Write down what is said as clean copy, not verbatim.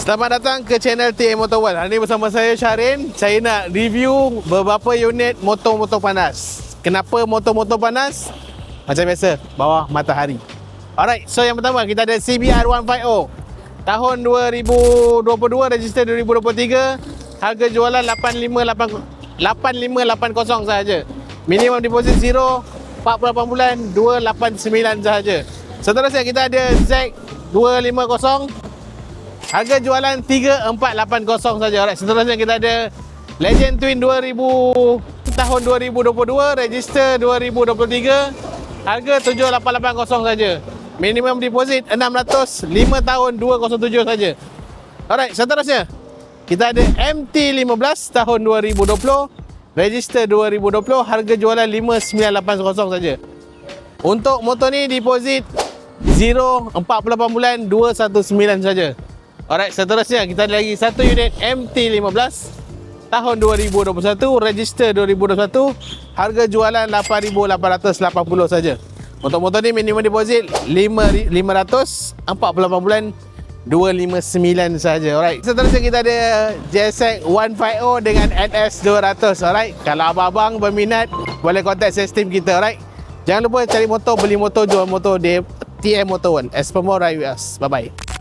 Selamat datang ke channel TM Motor World. Hari ini bersama saya Syarin. Saya nak review beberapa unit motor-motor panas. Kenapa motor-motor panas? Macam biasa, bawah matahari. Alright, so yang pertama kita ada CBR 150 tahun 2022, register 2023. Harga jualan 8580 sahaja. Minimum deposit 0, 48 bulan 289 sahaja. Seterusnya kita ada Z250. Harga jualan 3480 saja. Alright, seterusnya kita ada Legend Twin 2000 tahun 2022, register 2023. Harga 7880 saja. Minimum deposit 600, 5 tahun 207 saja. Alright, seterusnya kita ada MT15 tahun 2020, register 2020, harga jualan 5980 saja. Untuk motor ni deposit 0, 48 bulan 219 saja. Alright, seterusnya kita ada lagi satu unit MT15 tahun 2021, register 2021, harga jualan 8880 saja. Untuk motor ni minimum deposit 500, 48 bulan 259 saja. Alright, seterusnya kita ada JSX 150 dengan NS 200. Alright, kalau abang-abang berminat boleh kontak sales team kita. Alright, jangan lupa cari motor, beli motor, jual motor di TM Motor World. As per more, ride with us. Bye bye.